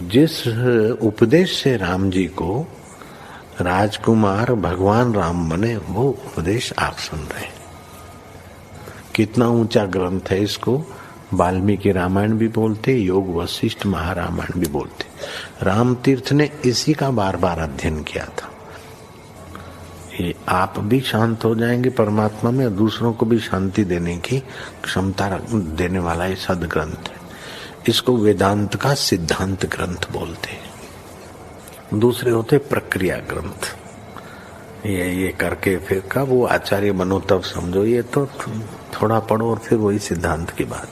जिस उपदेश से राम जी को राजकुमार भगवान राम बने, वो उपदेश आप सुन रहे हैं। कितना ऊंचा ग्रंथ है। इसको वाल्मीकि रामायण भी बोलते, योग वशिष्ठ महारामायण भी बोलते। राम तीर्थ ने इसी का बार बार अध्ययन किया था। ये आप भी शांत हो जाएंगे परमात्मा में, और दूसरों को भी शांति देने की क्षमता देने वाला ये सदग्रंथ है। इसको वेदांत का सिद्धांत ग्रंथ बोलते हैं। दूसरे होते प्रक्रिया ग्रंथ। ये करके फिर कब वो आचार्य बनो तब समझो, ये तो थोड़ा पढ़ो और फिर वही सिद्धांत की बात।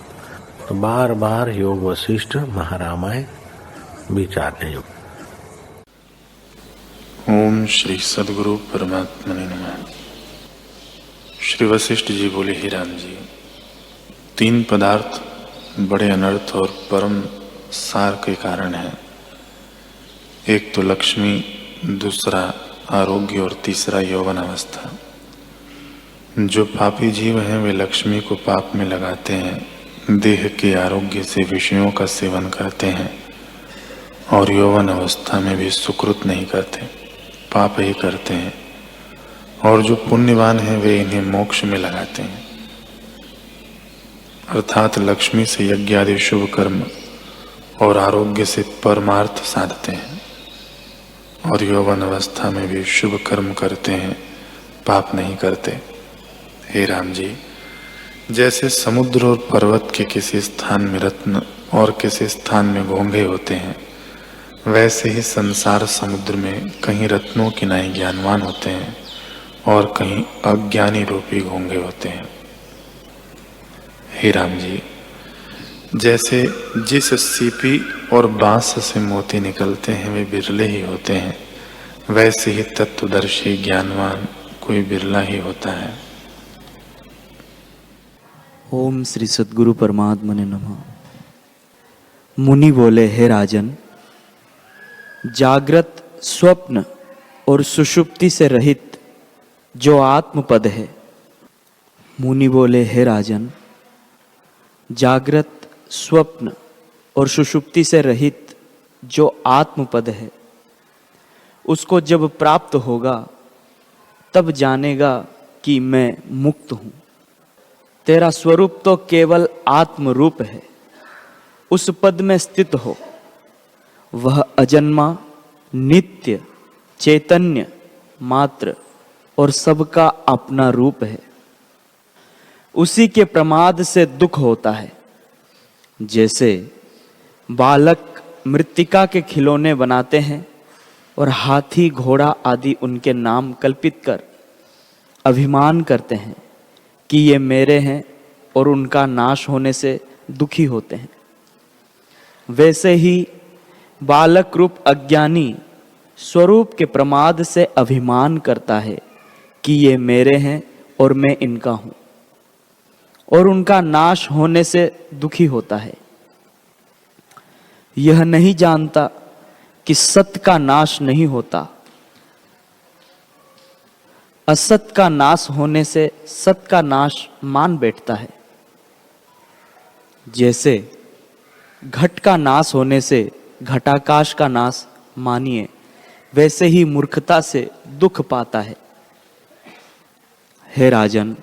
तो बार बार योग वशिष्ठ महारामायण विचारने योग। ओम श्री सद्गुरु परमात्मा ने नमः। श्री वशिष्ठ जी बोले, हे राम जी, 3 पदार्थ बड़े अनर्थ और परम सार के कारण हैं। एक तो लक्ष्मी, दूसरा आरोग्य और तीसरा यौवन अवस्था। जो पापी जीव हैं वे लक्ष्मी को पाप में लगाते हैं, देह के आरोग्य से विषयों का सेवन करते हैं और यौवन अवस्था में भी सुकृत नहीं करते, पाप ही करते हैं। और जो पुण्यवान हैं वे इन्हें मोक्ष में लगाते हैं, अर्थात लक्ष्मी से यज्ञ आदि शुभ कर्म और आरोग्य से परमार्थ साधते हैं, और यौवन अवस्था में भी शुभ कर्म करते हैं, पाप नहीं करते। हे राम जी, जैसे समुद्र और पर्वत के किसी स्थान में रत्न और किसी स्थान में घोंघे होते हैं, वैसे ही संसार समुद्र में कहीं रत्नों के नाई ज्ञानवान होते हैं और कहीं अज्ञानी रूपी घोंघे होते हैं। हे राम जी, जैसे जिस सीपी और बांस से मोती निकलते हैं वे बिरले ही होते हैं, वैसे ही तत्वदर्शी ज्ञानवान कोई बिरला ही होता है। ओम श्री सद्गुरु परमात्मा ने नमः। मुनि बोले, हे राजन, जागृत, स्वप्न और सुषुप्ति से रहित जो आत्मपद है। मुनि बोले, हे राजन, जागृत, स्वप्न और सुषुप्ति से रहित जो आत्मपद है, उसको जब प्राप्त होगा तब जानेगा कि मैं मुक्त हूं। तेरा स्वरूप तो केवल आत्म रूप है। उस पद में स्थित हो। वह अजन्मा, नित्य, चैतन्य मात्र और सबका अपना रूप है। उसी के प्रमाद से दुख होता है। जैसे बालक मृत्तिका के खिलौने बनाते हैं और हाथी, घोड़ा आदि उनके नाम कल्पित कर अभिमान करते हैं कि ये मेरे हैं, और उनका नाश होने से दुखी होते हैं, वैसे ही बालक रूप अज्ञानी स्वरूप के प्रमाद से अभिमान करता है कि ये मेरे हैं और मैं इनका हूं, और उनका नाश होने से दुखी होता है। यह नहीं जानता कि सत्य का नाश नहीं होता। असत का नाश होने से सत का नाश मान बैठता है। जैसे घट का नाश होने से घटाकाश का नाश मानिए, वैसे ही मूर्खता से दुख पाता है। हे राजन,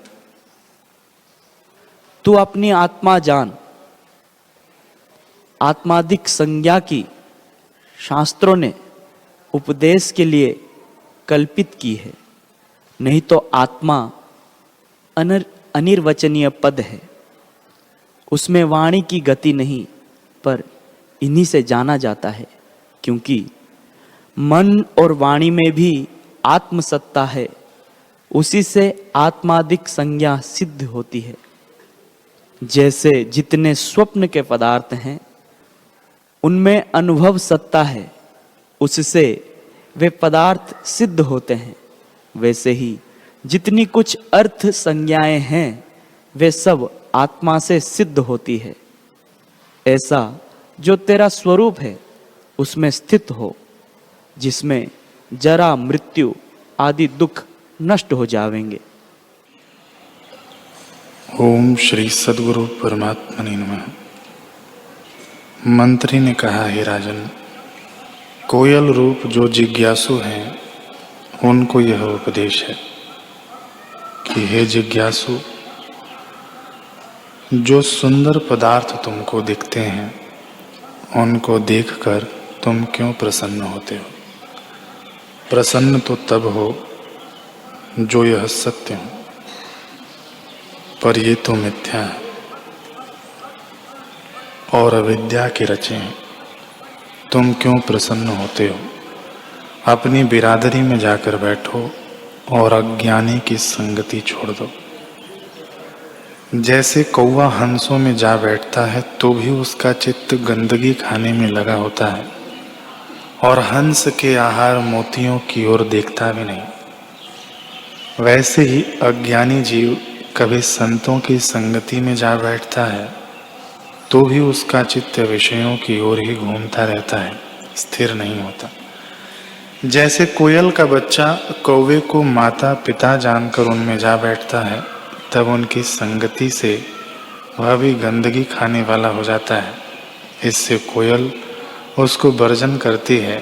तू अपनी आत्मा जान। आत्मादिक संज्ञा की शास्त्रों ने उपदेश के लिए कल्पित की है, नहीं तो आत्मा अनिर्वचनीय पद है। उसमें वाणी की गति नहीं, पर इन्हीं से जाना जाता है, क्योंकि मन और वाणी में भी आत्मसत्ता है। उसी से आत्मादिक संज्ञा सिद्ध होती है। जैसे जितने स्वप्न के पदार्थ हैं उनमें अनुभव सत्ता है, उससे वे पदार्थ सिद्ध होते हैं, वैसे ही जितनी कुछ अर्थ संज्ञाएं हैं वे सब आत्मा से सिद्ध होती है। ऐसा जो तेरा स्वरूप है उसमें स्थित हो, जिसमें जरा, मृत्यु आदि दुख नष्ट हो जावेंगे। ओम श्री सद्गुरु परमात्मा ने नमः। मंत्री ने कहा, हे राजन, कोयल रूप जो जिज्ञासु हैं उनको यह उपदेश है कि हे जिज्ञासु, जो सुंदर पदार्थ तुमको दिखते हैं उनको देखकर तुम क्यों प्रसन्न होते हो? प्रसन्न तो तब हो जो यह सत्य हो, पर ये तो मिथ्या है और अविद्या के रचे हैं। तुम क्यों प्रसन्न होते हो? अपनी बिरादरी में जाकर बैठो और अज्ञानी की संगति छोड़ दो। जैसे कौवा हंसों में जा बैठता है तो भी उसका चित्त गंदगी खाने में लगा होता है और हंस के आहार मोतियों की ओर देखता भी नहीं, वैसे ही अज्ञानी जीव कभी संतों की संगति में जा बैठता है तो भी उसका चित्त विषयों की ओर ही घूमता रहता है, स्थिर नहीं होता। जैसे कोयल का बच्चा कौवे को माता पिता जानकर उनमें जा बैठता है, तब उनकी संगति से वह भी गंदगी खाने वाला हो जाता है। इससे कोयल उसको वर्जन करती है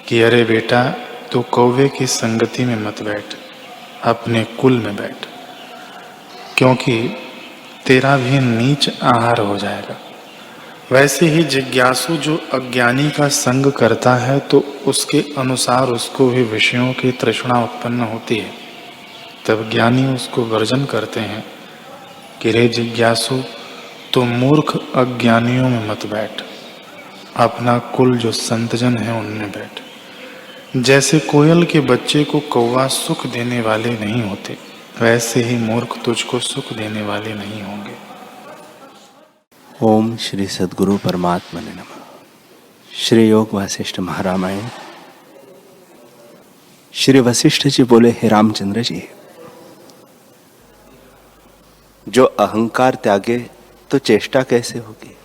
कि अरे बेटा, तू कौवे की संगति में मत बैठ, अपने कुल में बैठ, क्योंकि तेरा भी नीच आहार हो जाएगा। वैसे ही जिज्ञासु जो अज्ञानी का संग करता है तो उसके अनुसार उसको भी विषयों की तृष्णा उत्पन्न होती है। तब ज्ञानी उसको वर्जन करते हैं कि रे जिज्ञासु, तो मूर्ख अज्ञानियों में मत बैठ, अपना कुल जो संतजन है उनमें बैठ। जैसे कोयल के बच्चे को कौवा सुख देने वाले नहीं होते, वैसे ही मूर्ख तुझको सुख देने वाले नहीं होंगे। ओम श्री सद्गुरु परमात्मने नमः। श्री योग वासिष्ठ महारामायण। श्री वशिष्ठ जी बोले, हे रामचंद्र जी, जो अहंकार त्यागे तो चेष्टा कैसे होगी?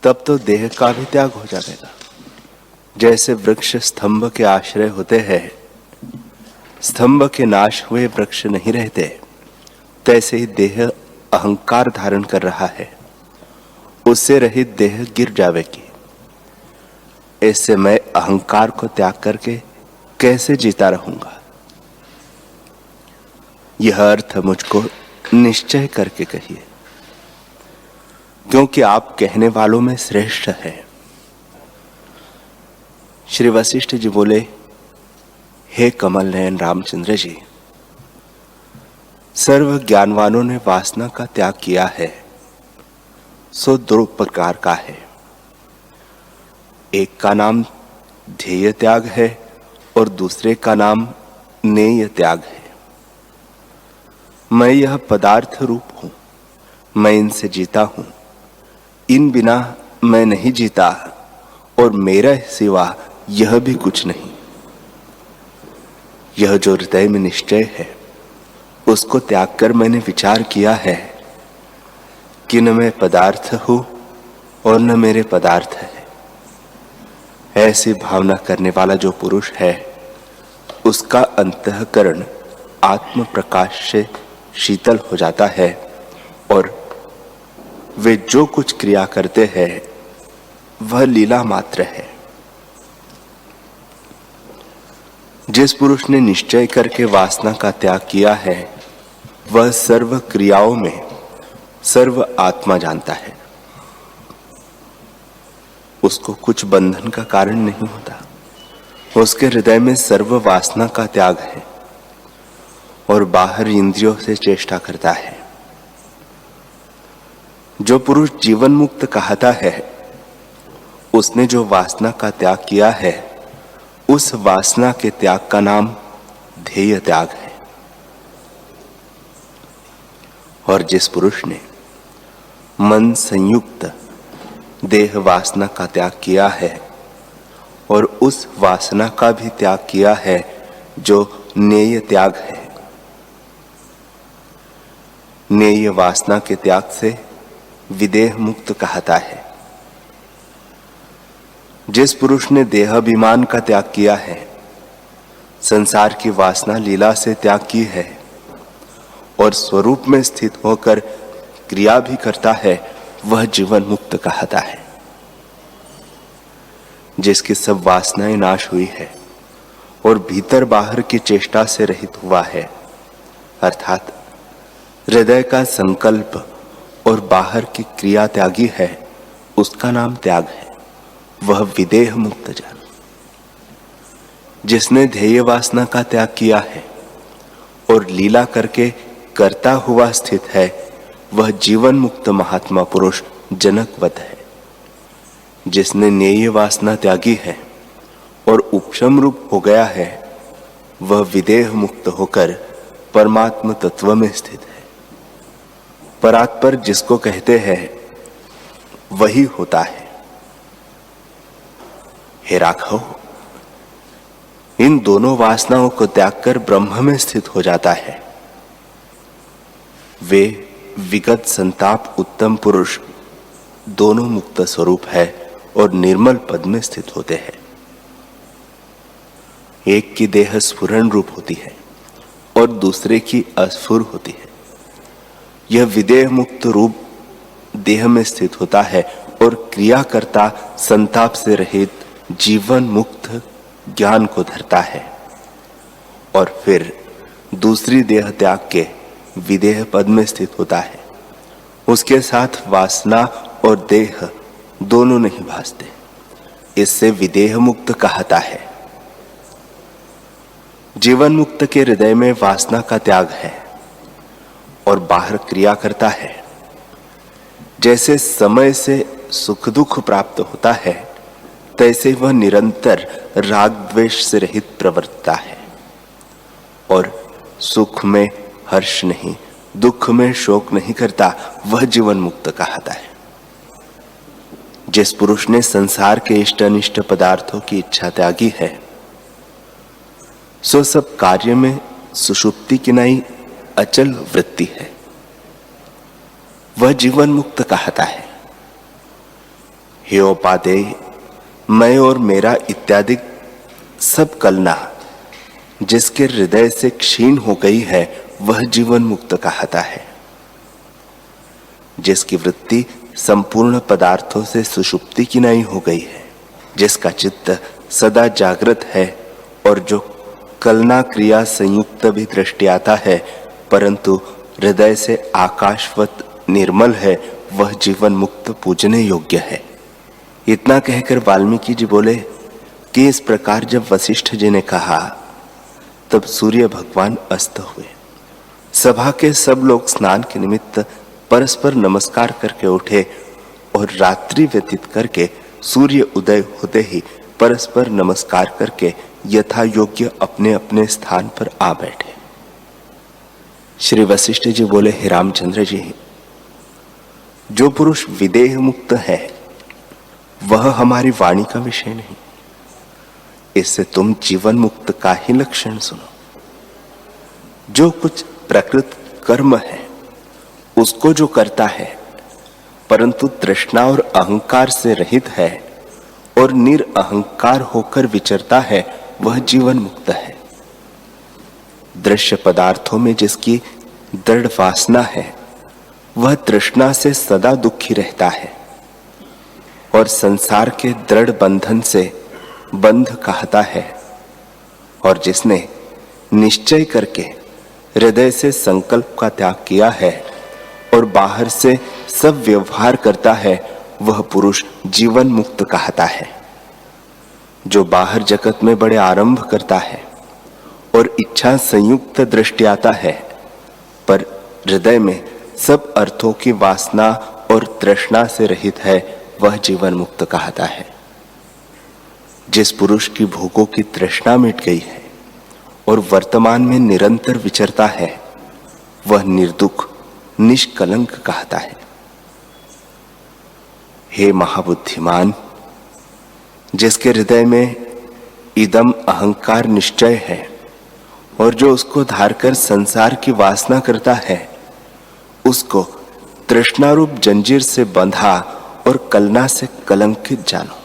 तब तो देह का भी त्याग हो जाएगा। जैसे वृक्ष स्तंभ के आश्रय होते हैं, स्तंभ के नाश हुए वृक्ष नहीं रहते, तैसे ही देह अहंकार धारण कर रहा है, उससे रहित देह गिर जाएगी। ऐसे मैं अहंकार को त्याग करके कैसे जीता रहूंगा? यह अर्थ मुझको निश्चय करके कहिए, क्योंकि आप कहने वालों में श्रेष्ठ है। श्री वशिष्ठ जी बोले, हे कमल नयन रामचंद्र जी, सर्व ज्ञानवानों ने वासना का त्याग किया है, सो दो प्रकार का है। एक का नाम ध्येय त्याग है और दूसरे का नाम नेय त्याग है। मैं यह पदार्थ रूप हूं, मैं इनसे जीता हूं, इन बिना मैं नहीं जीता और मेरा सिवा यह भी कुछ नहीं। यह जो हृदय में निश्चय है, उसको त्याग कर मैंने विचार किया है कि न मैं पदार्थ हूं और न मेरे पदार्थ है। ऐसी भावना करने वाला जो पुरुष है, उसका अंतःकरण आत्म प्रकाश से शीतल हो जाता है और वे जो कुछ क्रिया करते हैं वह लीला मात्र है। जिस पुरुष ने निश्चय करके वासना का त्याग किया है, वह सर्व क्रियाओं में सर्व आत्मा जानता है। उसको कुछ बंधन का कारण नहीं होता। उसके हृदय में सर्व वासना का त्याग है और बाहर इंद्रियों से चेष्टा करता है। जो पुरुष जीवन मुक्त कहता है, उसने जो वासना का त्याग किया है, उस वासना के त्याग का नाम ध्येय त्याग है। और जिस पुरुष ने मन संयुक्त देह वासना का त्याग किया है और उस वासना का भी त्याग किया है जो नेय त्याग है, नेय वासना के त्याग से विदेह मुक्त कहता है। जिस पुरुष ने देहाभिमान का त्याग किया है, संसार की वासना लीला से त्याग की है और स्वरूप में स्थित होकर क्रिया भी करता है, वह जीवन मुक्त कहता है। जिसकी सब वासनाएं नाश हुई है और भीतर बाहर की चेष्टा से रहित हुआ है, अर्थात हृदय का संकल्प और बाहर की क्रिया त्यागी है, उसका नाम त्याग है। वह विदेह मुक्त जन। जिसने ध्येय वासना का त्याग किया है और लीला करके करता हुआ स्थित है, वह जीवन मुक्त महात्मा पुरुष जनकवत है। जिसने न्याय वासना त्यागी है और उपशम रूप हो गया है, वह विदेह मुक्त होकर परमात्म तत्व में स्थित है। परात्पर जिसको कहते हैं वही होता है। हे राघव, इन दोनों वासनाओं को त्याग कर ब्रह्म में स्थित हो जाता है। वे विगत संताप उत्तम पुरुष दोनों मुक्त स्वरूप है और निर्मल पद में स्थित होते हैं। एक की देह स्फुरण रूप होती है और दूसरे की अस्फुर होती है। यह विदेह मुक्त रूप देह में स्थित होता है और क्रिया करता संताप से रहित जीवन मुक्त ज्ञान को धरता है, और फिर दूसरी देह त्याग के विदेह पद में स्थित होता है। उसके साथ वासना और देह दोनों नहीं भासते, इससे विदेह मुक्त कहता है। जीवन मुक्त के हृदय में वासना का त्याग है और बाहर क्रिया करता है। जैसे समय से सुख दुख प्राप्त होता है, तैसे वह निरंतर राग द्वेष से रहित प्रवर्तता है और सुख में हर्ष नहीं, दुख में शोक नहीं करता, वह जीवन मुक्त कहता है। जिस पुरुष ने संसार के इष्ट अनिष्ट पदार्थों की इच्छा त्यागी है, सो सब कार्य में सुषुप्ति की नई अचल वृत्ति है, वह जीवन मुक्त कहता है। हे उपादेय, मैं और मेरा इत्यादि सब कलना जिसके हृदय से क्षीण हो गई है, वह जीवन मुक्त कहता है। जिसकी वृत्ति संपूर्ण पदार्थों से सुषुप्ति की नहीं हो गई है, जिसका चित्त सदा जागृत है और जो कलना क्रिया संयुक्त भी दृष्टि आता है, परंतु हृदय से आकाशवत निर्मल है, वह जीवन मुक्त पूजने योग्य है। इतना कहकर वाल्मीकि जी बोले कि इस प्रकार जब वशिष्ठ जी ने कहा, तब सूर्य भगवान अस्त हुए। सभा के सब लोग स्नान के निमित्त परस्पर नमस्कार करके उठे और रात्रि व्यतीत करके सूर्य उदय होते ही परस्पर नमस्कार करके यथा योग्य अपने अपने स्थान पर आ बैठे। श्री वशिष्ठ जी बोले, हे रामचंद्र जी, जो पुरुष विदेह मुक्त है वह हमारी वाणी का विषय नहीं। इससे तुम जीवन मुक्त का ही लक्षण सुनो। जो कुछ प्रकृत कर्म है उसको जो करता है, परंतु तृष्णा और अहंकार से रहित है और निरअहंकार होकर विचरता है, वह जीवन मुक्त है। दृश्य पदार्थों में जिसकी दृढ़ वासना है, वह तृष्णा से सदा दुखी रहता है और संसार के दृढ़ बंधन से बंध कहता है। और जिसने निश्चय करके हृदय से संकल्प का त्याग किया है और बाहर से सब व्यवहार करता है, वह पुरुष जीवन मुक्त कहता है। जो बाहर जगत में बड़े आरंभ करता है और इच्छा संयुक्त दृष्टि आता है, पर हृदय में सब अर्थों की वासना और तृष्णा से रहित है, वह जीवन मुक्त कहता है। जिस पुरुष की भोगों की तृष्णा मिट गई है और वर्तमान में निरंतर विचरता है, वह निर्दुख निष्कलंक कहता है। हे महाबुद्धिमान, जिसके हृदय में इदम अहंकार निश्चय है और जो उसको धारकर संसार की वासना करता है, उसको तृष्णारूप जंजीर से बंधा और कलना से कलंकित जानो।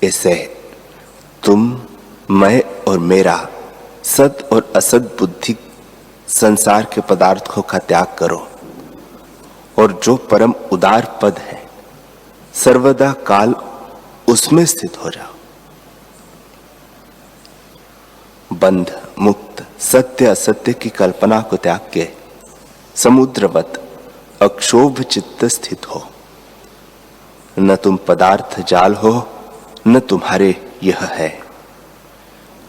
इससे तुम, मैं और मेरा सत और असत बुद्धि संसार के पदार्थों का त्याग करो और जो परम उदार पद है, सर्वदा काल उसमें स्थित हो जाओ। बंध मुक्त सत्य असत्य की कल्पना को त्याग के समुद्रवत अक्षोभ चित्त स्थित हो। न तुम पदार्थ जाल हो, न तुम्हारे यह है।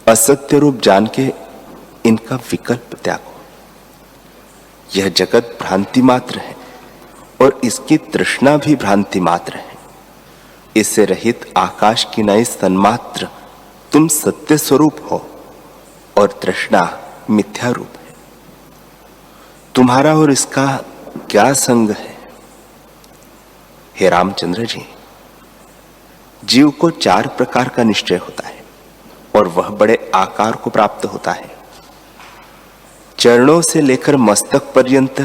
असत्य रूप जान के इनका विकल्प त्यागो। यह जगत भ्रांति मात्र है और इसकी तृष्णा भी भ्रांति मात्र है। इससे रहित आकाश की नई सन्मात्र तुम सत्य स्वरूप हो और तृष्णा मिथ्या रूप है। तुम्हारा और इसका क्या संग है? हे रामचंद्र जी, जीव को 4 प्रकार का निश्चय होता है और वह बड़े आकार को प्राप्त होता है। चरणों से लेकर मस्तक पर्यंत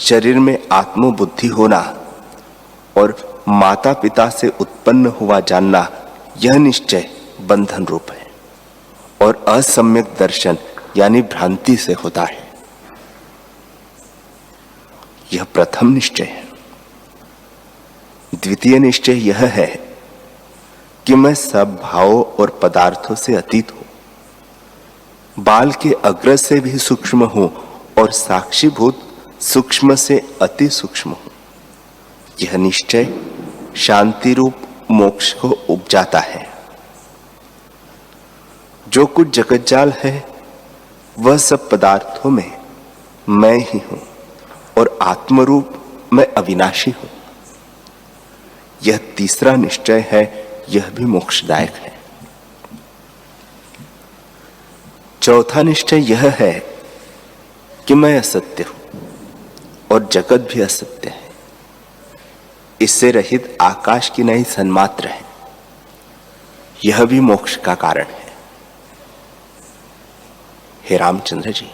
शरीर में आत्मबुद्धि होना और माता पिता से उत्पन्न हुआ जानना, यह निश्चय बंधन रूप है और असम्यक दर्शन यानी भ्रांति से होता है। यह प्रथम निश्चय है। द्वितीय निश्चय यह है कि मैं सब भावों और पदार्थों से अतीत हूं, बाल के अग्र से भी सूक्ष्म हूं और साक्षीभूत सूक्ष्म से अति सूक्ष्म हूं। यह निश्चय शांति रूप मोक्ष को उपजाता है। जो कुछ जगतजाल है वह सब पदार्थों में मैं ही हूं और आत्मरूप मैं अविनाशी हूं। यह तीसरा निश्चय है, यह भी मोक्षदायक है। चौथा निश्चय यह है कि मैं असत्य हूं और जगत भी असत्य है। इससे रहित आकाश की नई सन्मात्र है। यह भी मोक्ष का कारण है। हे रामचंद्र जी,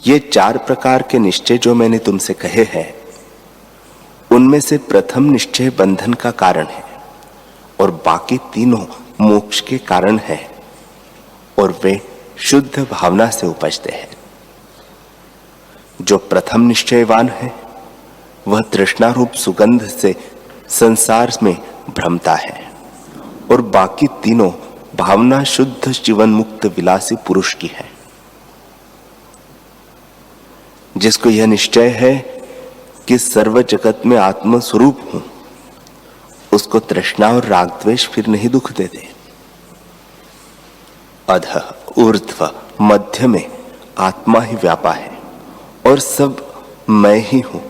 ये 4 प्रकार के निश्चय जो मैंने तुमसे कहे हैं, उनमें से प्रथम निश्चय बंधन का कारण है और बाकी तीनों मोक्ष के कारण है और वे शुद्ध भावना से उपजते हैं। जो प्रथम निश्चयवान है वह तृष्णा रूप सुगंध से संसार में भ्रमता है और बाकी तीनों भावना शुद्ध जीवन मुक्त विलासी पुरुष की है। जिसको यह निश्चय है कि सर्व जगत में आत्म स्वरूप हूं, उसको तृष्णा और राग द्वेष फिर नहीं दुख देते। अधः ऊर्ध्व मध्य में आत्मा ही व्यापा है और सब मैं ही हूं,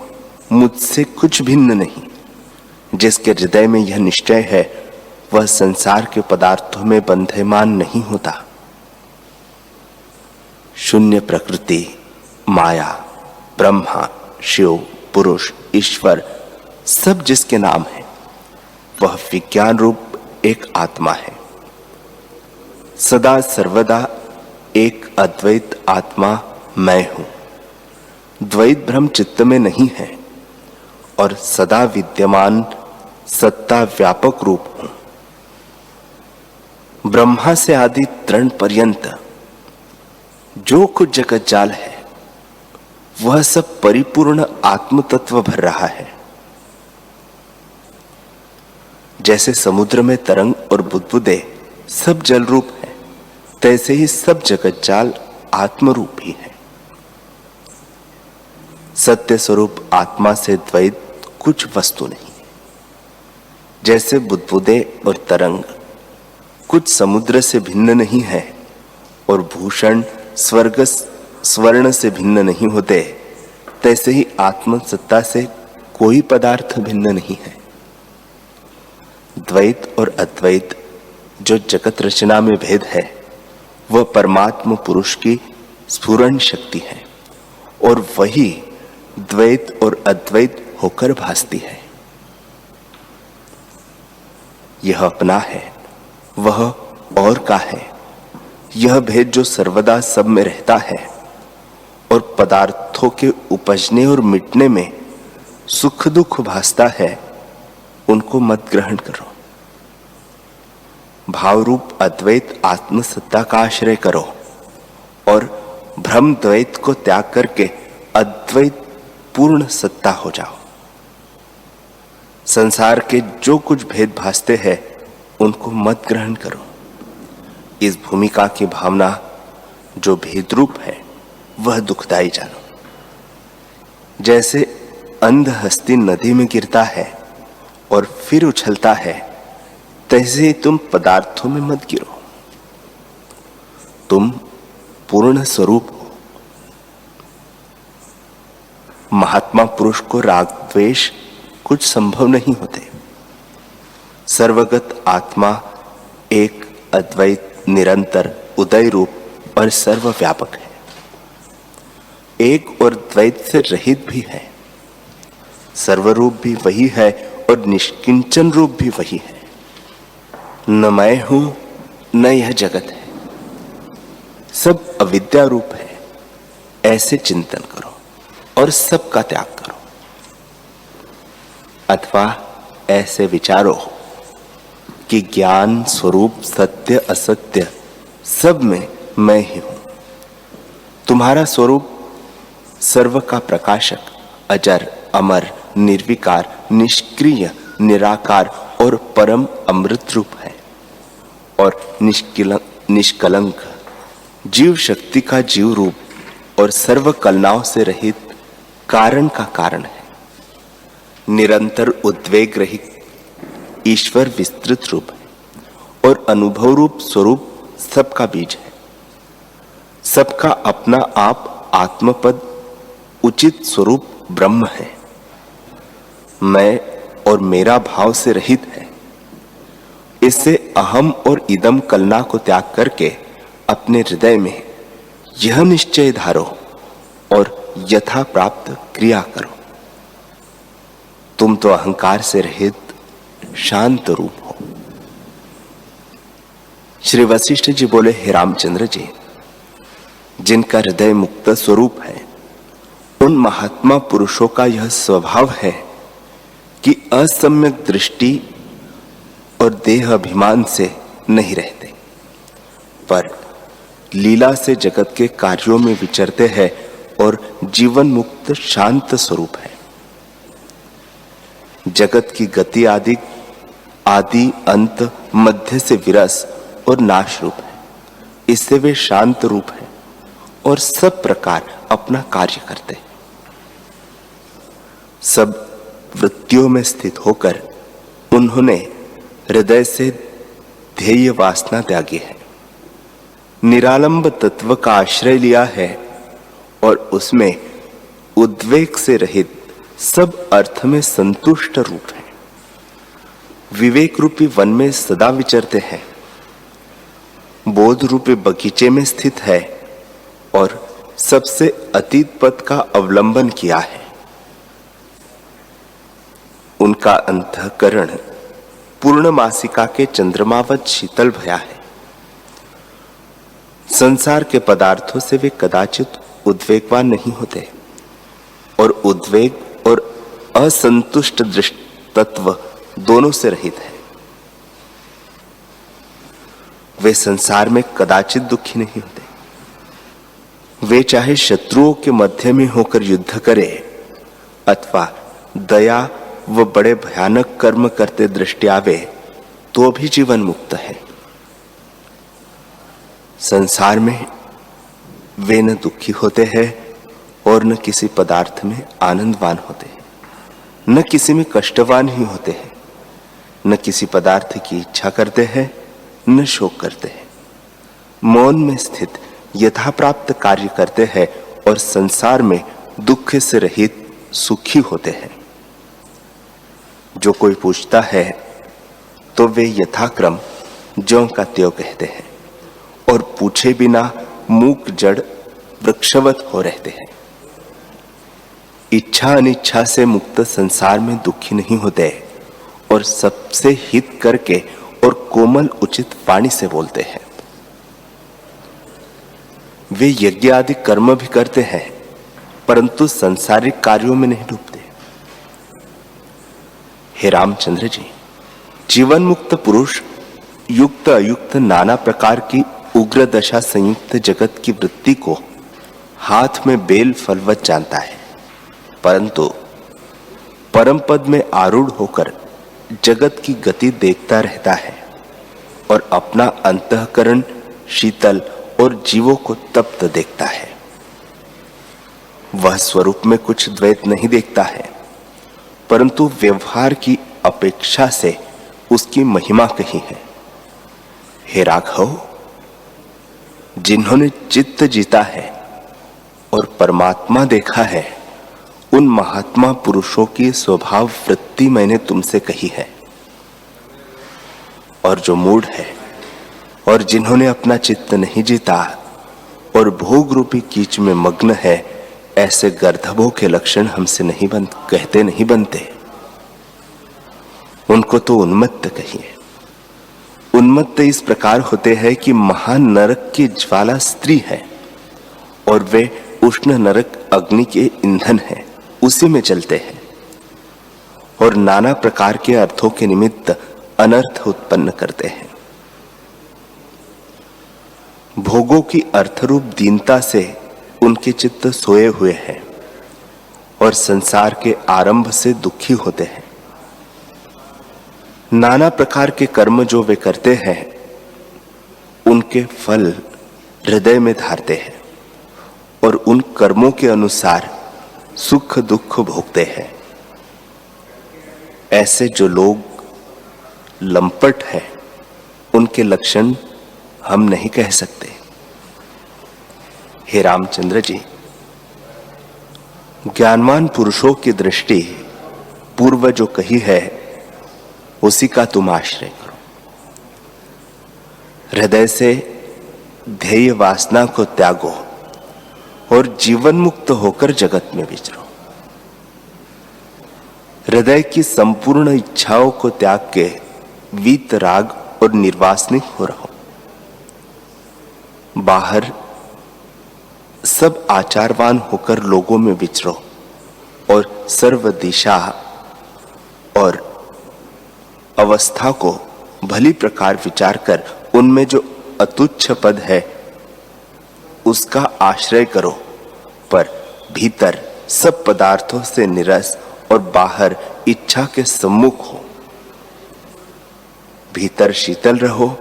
मुझसे कुछ भिन्न नहीं। जिसके हृदय में यह निश्चय है वह संसार के पदार्थों में बंधेमान नहीं होता। शून्य प्रकृति, माया, ब्रह्मा, शिव, पुरुष, ईश्वर सब जिसके नाम है वह विज्ञान रूप एक आत्मा है। सदा सर्वदा एक अद्वैत आत्मा मैं हूं। द्वैत भ्रम चित्त में नहीं है और सदा विद्यमान सत्ता व्यापक रूप हूं। ब्रह्मा से आदि तृण पर्यंत जो कुछ जगत जाल है वह सब परिपूर्ण आत्म तत्व भर रहा है। जैसे समुद्र में तरंग और बुदबुदे सब जल रूप है, तैसे ही सब जगत जाल आत्म रूप ही है। सत्य स्वरूप आत्मा से द्वैत कुछ वस्तु नहीं है। जैसे बुदबुदे और तरंग कुछ समुद्र से भिन्न नहीं है और भूषण स्वर्ग स्वर्ण से भिन्न नहीं होते, तैसे ही आत्म सत्ता से कोई पदार्थ भिन्न नहीं है। द्वैत और अद्वैत जो जगत रचना में भेद है वह परमात्मा पुरुष की स्फुरण शक्ति है और वही द्वैत और अद्वैत होकर भासती है। यह अपना है, वह और का है। यह भेद जो सर्वदा सब में रहता है और पदार्थों के उपजने और मिटने में सुख दुख भासता है, उनको मत ग्रहण करो। भाव रूप अद्वैत आत्मसत्ता का आश्रय करो और भ्रम द्वैत को त्याग करके अद्वैत पूर्ण सत्ता हो जाओ। संसार के जो कुछ भेद भासते हैं उनको मत ग्रहण करो। इस भूमिका की भावना जो भेद रूप है वह दुखदाई जानो। जैसे अंध हस्ती नदी में गिरता है और फिर उछलता है, तैसे ही तुम पदार्थों में मत गिरो। तुम पूर्ण स्वरूप हो। महात्मा पुरुष को राग द्वेष कुछ संभव नहीं होते। सर्वगत आत्मा एक अद्वैत निरंतर उदय रूप और सर्वव्यापक है। एक और द्वैत से रहित भी है। सर्वरूप भी वही है और निष्किंचन रूप भी वही है। न मैं हूं न यह जगत है, सब अविद्या रूप है। ऐसे चिंतन करो और सबका त्याग करो। अथवा ऐसे विचारो कि ज्ञान स्वरूप सत्य असत्य सब में मैं ही हूं। तुम्हारा स्वरूप सर्व का प्रकाशक, अजर, अमर, निर्विकार, निष्क्रिय, निराकार और परम अमृत रूप है और निष्कलंक जीव शक्ति का जीव रूप और सर्व कलनाओं से रहित कारण का कारण है। निरंतर उद्वेग रहित ईश्वर विस्तृत रूप है और अनुभव रूप स्वरूप सबका बीज है। सबका अपना आप आत्मपद उचित स्वरूप ब्रह्म है। मैं और मेरा भाव से रहित है। इससे अहम और इदम कलना को त्याग करके अपने हृदय में यह निश्चय धारो और यथा प्राप्त क्रिया करो। तुम तो अहंकार से रहित शांत रूप हो। श्री वशिष्ठ जी बोले, हे रामचंद्र जी, जिनका हृदय मुक्त स्वरूप है, उन महात्मा पुरुषों का यह स्वभाव है कि असम्यक दृष्टि और देह अभिमान से नहीं रहते, पर लीला से जगत के कार्यों में विचरते हैं और जीवन मुक्त शांत स्वरूप है। जगत की गति आदि अंत मध्य से विरस और नाश रूप है। इससे वे शांत रूप है और सब प्रकार अपना कार्य करते हैं। सब वृत्तियों में स्थित होकर उन्होंने हृदय से ध्येय वासना त्यागी है, निरालंब तत्व का आश्रय लिया है और उसमें उद्वेग से रहित सब अर्थ में संतुष्ट रूप है। विवेक रूपी वन में सदा विचरते हैं, बोध रूपी बगीचे में स्थित है और सबसे अतीत पद का अवलंबन किया है। उनका अंतःकरण पूर्णमासिका के चंद्रमावत शीतल भया है। संसार के पदार्थों से वे कदाचित उद्वेगवान नहीं होते और उद्वेग और असंतुष्ट दृष्ट तत्व दोनों से रहित है। वे संसार में कदाचित दुखी नहीं होते। वे चाहे शत्रुओं के मध्य में होकर युद्ध करे अथवा दया व बड़े भयानक कर्म करते दृष्टि आवे तो भी जीवन मुक्त है। संसार में वे न दुखी होते हैं और न किसी पदार्थ में आनंदवान होते हैं, न किसी में कष्टवान ही होते हैं, न किसी पदार्थ की इच्छा करते हैं न शोक करते हैं। मौन में स्थित यथा प्राप्त कार्य करते हैं और संसार में दुख से रहित सुखी होते हैं। जो कोई पूछता है तो वे यथाक्रम ज्यों का त्यों कहते हैं और पूछे बिना मूक जड़ वृक्षवत हो रहते हैं। इच्छा अनिच्छा से मुक्त संसार में दुखी नहीं होते और सबसे हित करके और कोमल उचित वाणी से बोलते हैं। वे यज्ञ आदि कर्म भी करते हैं परंतु सांसारिक कार्यों में नहीं डूबते। हे रामचंद्र जी, जीवन मुक्त पुरुष युक्त अयुक्त नाना प्रकार की उग्र दशा संयुक्त जगत की वृत्ति को हाथ में बेल फलवत जानता है, परंतु परम पद में आरूढ़ होकर जगत की गति देखता रहता है और अपना अंतःकरण शीतल और जीवों को तप्त देखता है। वह स्वरूप में कुछ द्वैत नहीं देखता है, परंतु व्यवहार की अपेक्षा से उसकी महिमा कही है। हे राघव, जिन्होंने चित्त जीता है और परमात्मा देखा है, उन महात्मा पुरुषों की स्वभाव वृत्ति मैंने तुमसे कही है। और जो मूढ़ है और जिन्होंने अपना चित्त नहीं जीता और भोग रूपी कीच में मग्न है, ऐसे गर्दभों के लक्षण हमसे कहते नहीं बनते। उनको तो उन्मत्त कहिए। उन्मत्त इस प्रकार होते हैं कि महान नरक की ज्वाला स्त्री है और वे उष्ण नरक अग्नि के ईंधन हैं, उसी में चलते हैं और नाना प्रकार के अर्थों के निमित्त अनर्थ उत्पन्न करते हैं। भोगों की अर्थरूप दीनता से उनके चित्त सोए हुए हैं और संसार के आरंभ से दुखी होते हैं। नाना प्रकार के कर्म जो वे करते हैं, उनके फल हृदय में धारते हैं और उन कर्मों के अनुसार सुख दुख भोगते हैं। ऐसे जो लोग लंपट है, उनके लक्षण हम नहीं कह सकते। हे रामचंद्र जी, ज्ञानवान पुरुषों की दृष्टि पूर्व जो कही है, उसी का तुम आश्रय करो। हृदय से ध्येय वासना को त्यागो और जीवन मुक्त होकर जगत में विचरो। हृदय की संपूर्ण इच्छाओं को त्याग के वीत राग और निर्वासनिक हो रहो। बाहर सब आचारवान होकर लोगों में विचरो और सर्व दिशा और अवस्था को भली प्रकार विचार कर उनमें जो अतुच्छ पद है उसका आश्रय करो, पर भीतर सब पदार्थों से निरस और बाहर इच्छा के सम्मुख हो। भीतर शीतल रहो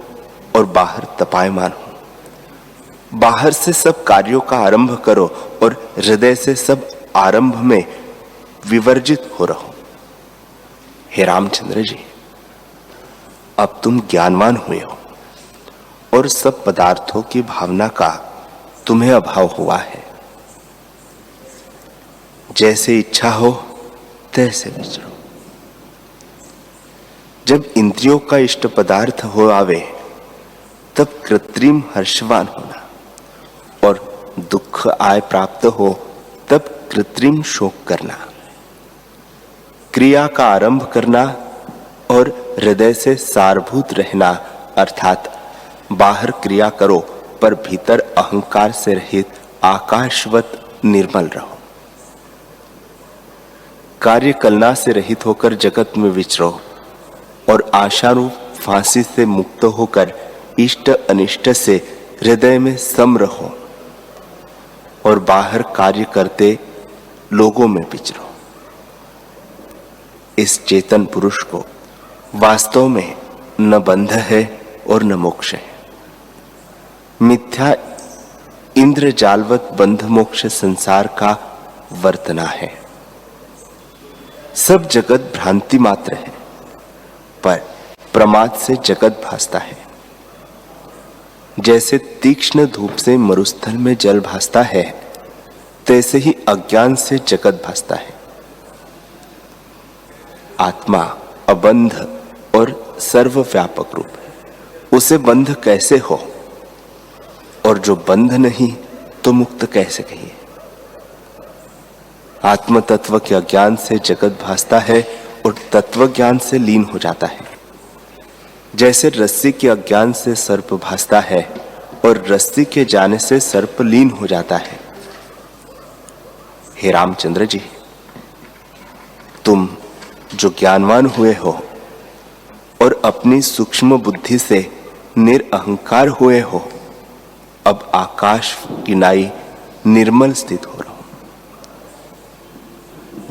और बाहर तपायमान हो। बाहर से सब कार्यों का आरंभ करो और हृदय से सब आरंभ में विवर्जित हो रहो। हे रामचंद्र जी, अब तुम ज्ञानवान हुए हो और सब पदार्थों की भावना का तुम्हें अभाव हुआ है। जैसे इच्छा हो तैसे विचरो। जब इंद्रियों का इष्ट पदार्थ हो आवे, तब कृत्रिम हर्षवान होना और दुख आय प्राप्त हो तब कृत्रिम शोक करना। क्रिया का आरंभ करना और हृदय से सारभूत रहना, अर्थात बाहर क्रिया करो पर भीतर अहंकार से रहित आकाशवत निर्मल रहो। कार्य कलना से रहित होकर जगत में विचरो और आशारूप फांसी से मुक्त होकर इष्ट अनिष्ट से हृदय में सम रहो और बाहर कार्य करते लोगों में विचरो। इस चेतन पुरुष को वास्तव में न बंध है और न मोक्ष है। मिथ्या इंद्रजालवत बंध मोक्ष संसार का वर्तना है। सब जगत भ्रांति मात्र है, पर प्रमाद से जगत भासता है। जैसे तीक्ष्ण धूप से मरुस्थल में जल भासता है, तैसे ही अज्ञान से जगत भासता है। आत्मा अबंध और सर्वव्यापक रूप है, उसे बंध कैसे हो? और जो बंध नहीं तो मुक्त कैसे कहिए? आत्म तत्व के अज्ञान से जगत भासता है और तत्व ज्ञान से लीन हो जाता है। जैसे रस्सी के अज्ञान से सर्प भासता है और रस्सी के जाने से सर्प लीन हो जाता है। हे रामचंद्र जी, तुम जो ज्ञानवान हुए हो और अपनी सूक्ष्म बुद्धि से निरअहंकार हुए हो, अब आकाश की नाई निर्मल स्थित हो रहो।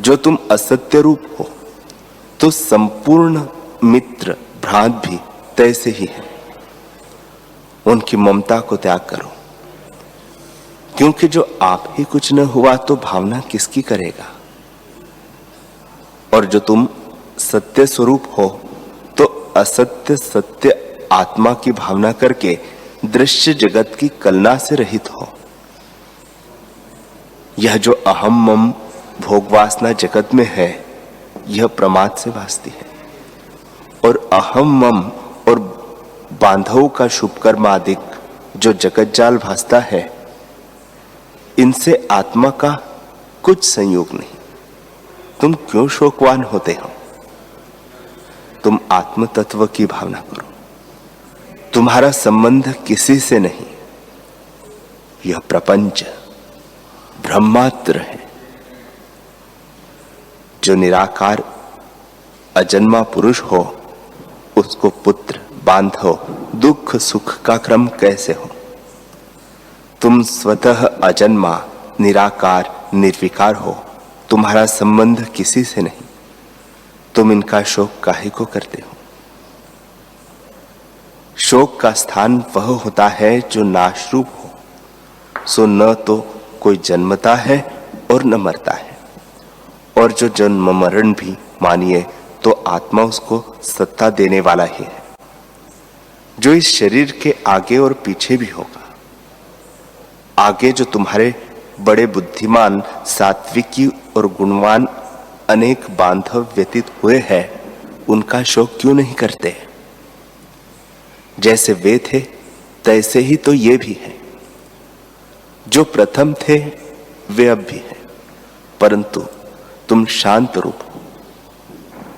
जो तुम असत्य रूप हो, तो संपूर्ण मित्र भ्रांत भी तैसे ही है। उनकी ममता को त्याग करो, क्योंकि जो आप ही कुछ न हुआ तो भावना किसकी करेगा। और जो तुम सत्य स्वरूप हो, तो असत्य सत्य आत्मा की भावना करके दृश्य जगत की कलना से रहित हो। यह जो अहम मम भोग वासना जगत में है, यह प्रमाद से भासती है। और अहम मम और बांधवों का शुभ कर्म आदि जो जगत जाल भासता है, इनसे आत्मा का कुछ संयोग नहीं। तुम क्यों शोकवान होते हो? तुम आत्म तत्व की भावना करो। तुम्हारा संबंध किसी से नहीं। यह प्रपंच ब्रह्मात्र है। जो निराकार अजन्मा पुरुष हो, उसको पुत्र बांधव दुख सुख का क्रम कैसे हो? तुम स्वतः अजन्मा निराकार निर्विकार हो। तुम्हारा संबंध किसी से नहीं। तुम इनका शोक काहे को करते हो? शोक का स्थान वह होता है जो नाशरूप हो। सो न तो कोई जन्मता है और न मरता है। और जो जन्म मरण भी मानिए तो आत्मा उसको सत्ता देने वाला ही है, जो इस शरीर के आगे और पीछे भी होगा। आगे जो तुम्हारे बड़े बुद्धिमान सात्विकी और गुणवान अनेक बांधव व्यतीत हुए हैं, उनका शोक क्यों नहीं करते? जैसे वे थे तैसे ही तो ये भी है। जो प्रथम थे वे अब भी हैं, परंतु तुम शांत रूप हो।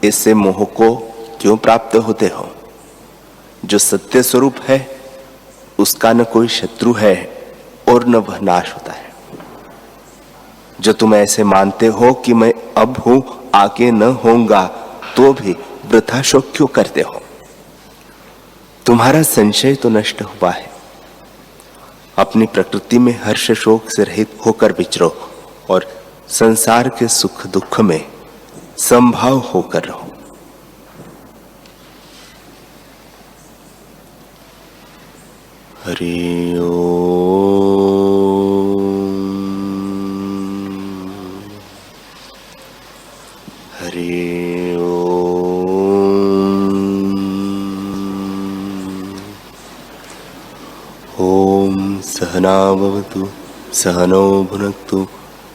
इससे मोह को क्यों प्राप्त होते हो? जो सत्य स्वरूप है, उसका न कोई शत्रु है और न वह नाश होता है। जो तुम ऐसे मानते हो कि मैं अब हूं, आगे न होऊंगा, तो भी वृथा शोक क्यों करते हो? तुम्हारा संशय तो नष्ट हुआ है। अपनी प्रकृति में हर्ष शोक से रहित होकर विचरो और संसार के सुख दुख में संभाव होकर रहो। हरि ओम, हरि ओम। सहना भवतु सहनो भुनक्तु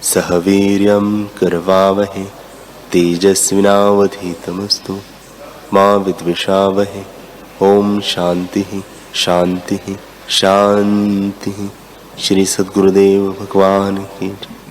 सह वीर्यं करवावहे तेजस्विनावधीतमस्तु मा विद्विषावहे। ओम शांति शांति शांति। श्री सद्गुरुदेव भगवान की जय।